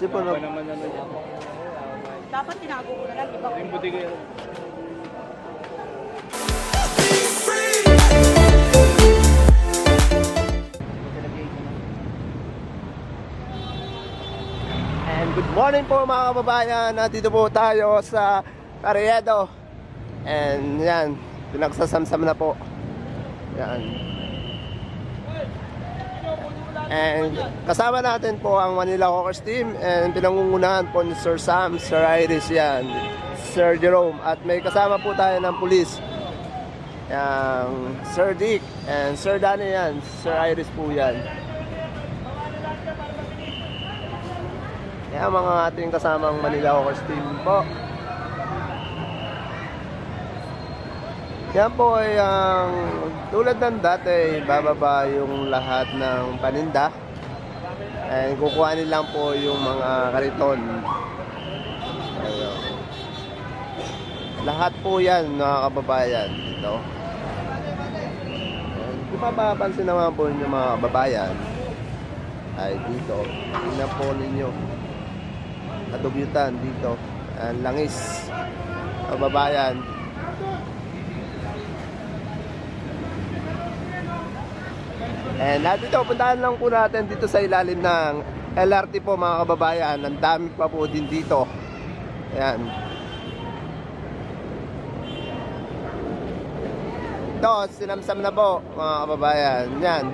Sipon na. naman ano yan. Dapat tinago ko na lang. Iba ko. Yung buti kayo. And good morning po mga kababayan. Nandito po tayo sa Carriedo. And yan, pinagsasamsam na po. Yan. And kasama natin po ang Manila Hawkers team. And pinangungunahan po ni Sir Sam, Sir Iris yan, Sir Jerome. At may kasama po tayo ng pulis, yang Sir Dick and Sir Danny yan, Sir Iris po yan. Yan mga ating kasamang Manila Hawkers team po. Yan po ay ang tulad ng dati, bababa yung lahat ng paninda. And kukuhanin lang po yung mga kariton. Ayun. Lahat po yan mga kababayan dito. And kung mapapansin naman po yung mga kababayan ay dito, tingnan po ninyo, kadugyutan dito, ang langis kababayan. And dito, puntahan lang po natin dito sa ilalim ng LRT po mga kababayan. Ang dami pa po din dito. Ayan. Ito, sinamsam na po mga kababayan. Yan.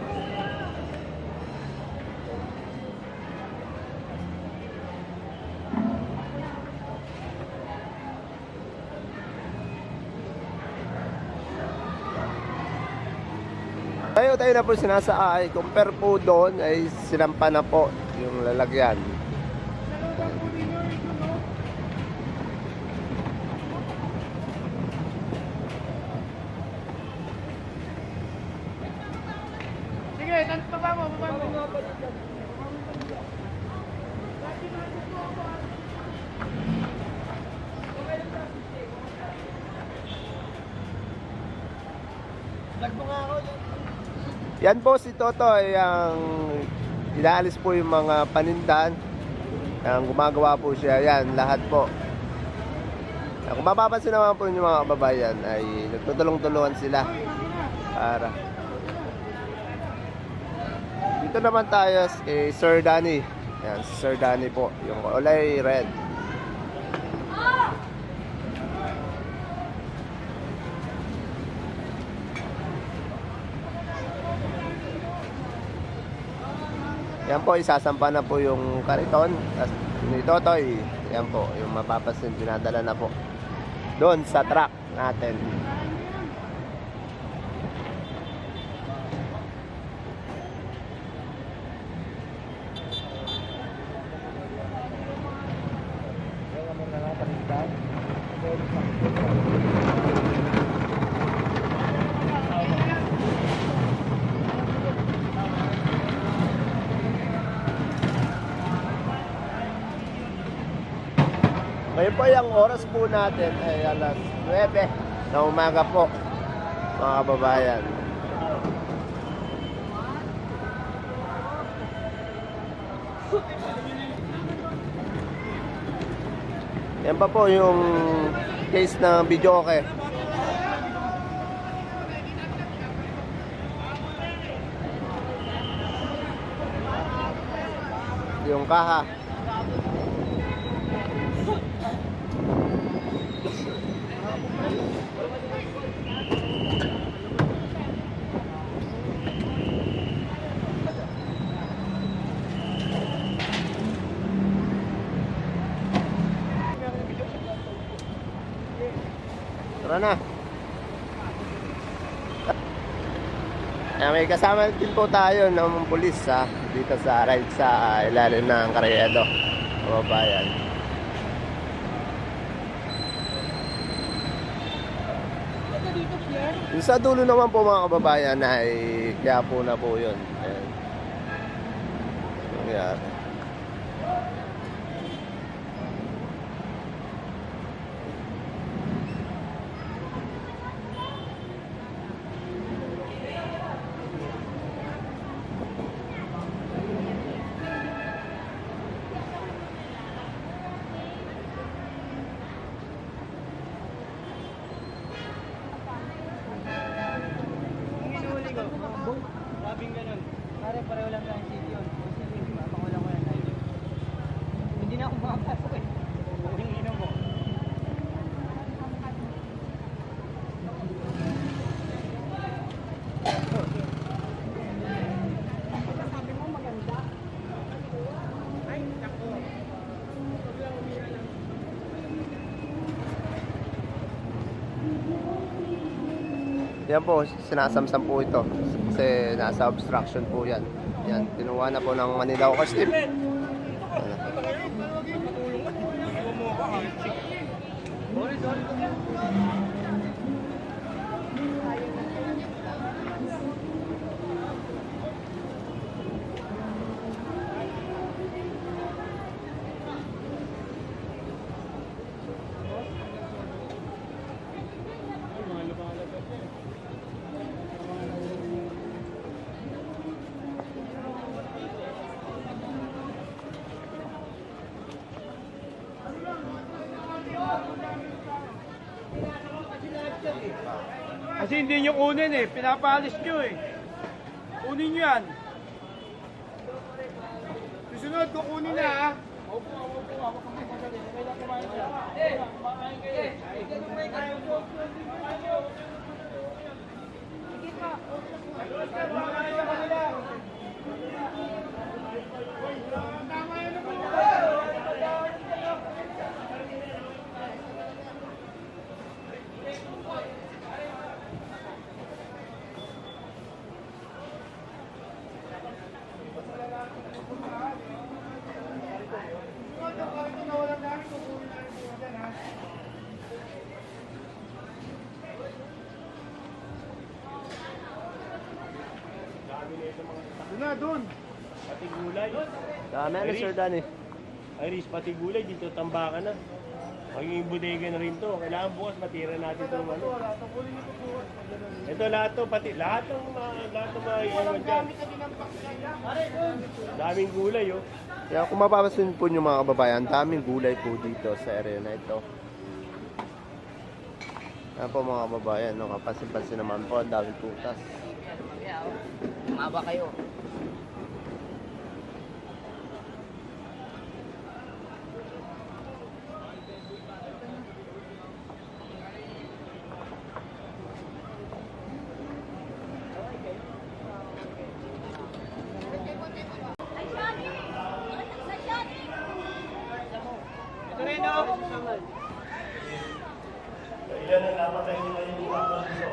Tayo na po sinasaay. Compare po doon ay sinampa na po yung lalagyan. Sige, baba mo. Lagbo nga ako. Yan po si Totoy, ang inaalis po yung mga panindan. Ang gumagawa po siya, yan, lahat po. Kung mapapansin naman po yung mga kababayan ay nagtutulong-tulungan sila para. Dito naman tayo kay Sir Danny. Yan, si Sir Danny po, yung kulay red. Yan po, isasampa na po yung kariton. Tapos ni Totoy, yan po, yung mapapansin, pinadala na po doon sa truck natin. Ngayon po yung oras po natin ay alas 9 na umaga po mga kababayan. Yan pa po yung case ng video okay. Yung kaha. Tara na. May kasama din po tayo ng pulis dito sa ride sa ilalim ng Carriedo, kababayan. Yung sa dulo naman po mga kababayan ay QUIAPO na po yun. Ayan. Nangyari. Pare, pareho lang tayo city yun. Sige, papakulang ko yan tayo. Hindi na ako makapasok eh. Yung inom mo. Sabi mo maganda. Ay, nako. Yan po, sinasamsam po ito. Kasi nasa obstruction po yan. Yan, kinuha na po ng Manila Walkers team. Kasi hindi nyo kunin eh, pinapalis nyo eh. Kunin nyo yan. Susunod, kukunin na ha. Sige pa. Doon na, doon. Pati gulay. Dami na, Sir Danny. Iris, pati gulay, dito tambakan na. Magiging bodega na rin to. Kailangan bukas matira natin itong ano. Ito lahat to, pati lahat ng mga iwan dyan. Daming gulay oh. Kaya kung mapapasin po nyo mga kababayan, daming gulay po dito sa area na ito. Yan po mga kababayan, no, kapansin-pansin naman po, ang daming putas. Maba kayo. Moreno. Ilan ang namatay nila yung mga dito?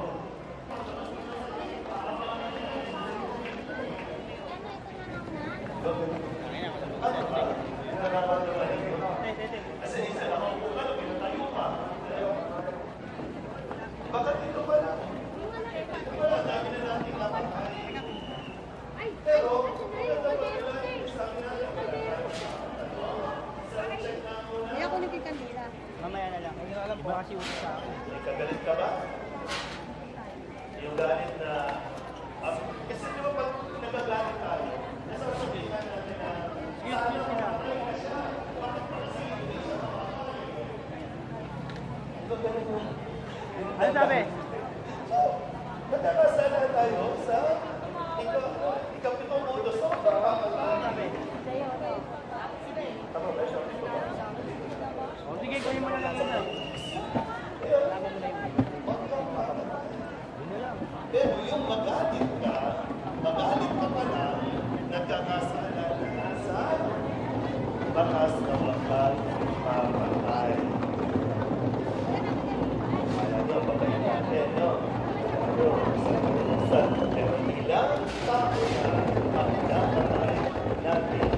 Bakit dito ba na? Wala, dami na natin namatay. Pero, Hindi ako nagkikandila. Mamaya na lang. Hindi ko alam po kasi uso sa akin. may kagalit ka ba? Yung galit na... kasi di ba pag nagagalit tayo, nasa usabihan natin na... Excuse me na. Ano sabi? Magkakasala tayo sa ikapitong utos sa pagkakasala. Tama ba siya? O sige, kunin mo na lang yun. Pero yung magalit ka pala, nagkakasala na sa bakas na makapagpapatay. Kaya nyo, pagkain natin, no? Pero ilang tao na ang namatay natin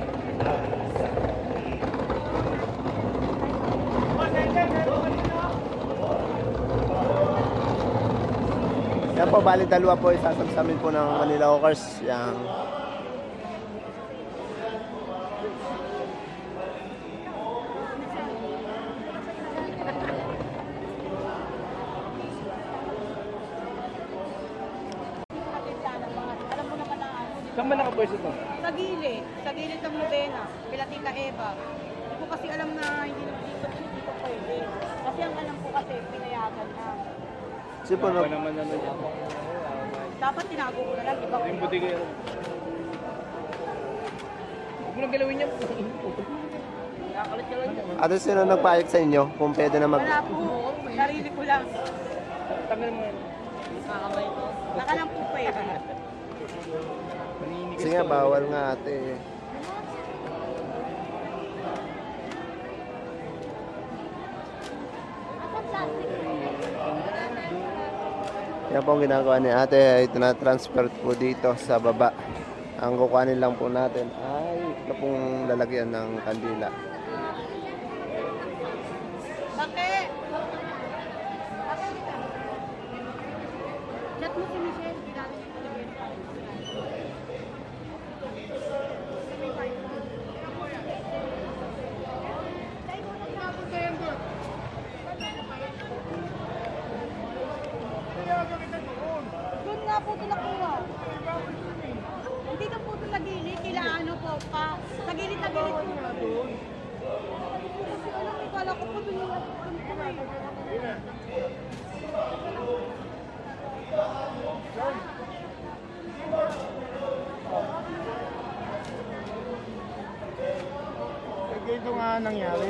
dahil sa kanyang. Yan po, bali dalawa po isasamsamin po ng Manila Walkers. Yang Alam mo naman na ano. Saan ba nakapwesto to? Sa gilid ng Modena, Pilatica Eva. Hindi ko kasi alam na hindi ko pwede. Kasi ang alam ko kasi pinayagan na. kasi po, Ano naman ano yan? Dapat tinago ko na lang, iba ko. Yung buti kayo. naman galawin niya. Nakakalat ka lang niya. Ate, sino nagpayag sa inyo kung pwede na mag... Wala po. Sarili ko lang. Tagal mo yan. Nakakamay ko. Naka lang po pwede. Kasi nga, bawal nga ate. Yan po ang ginagawa ni ate ay tinatransfer po dito sa baba. Ang kukuhanin lang po natin ay ito pong lalagyan ng kandila. Bakit? Chat mo si Michelle. Doon nga po ito nakuha. Hindi na po ito sa gilid. Kila ano po pa. Sa gilid na gilid po. Kasi alam, ikala ko po doon yung Ito nga nangyari.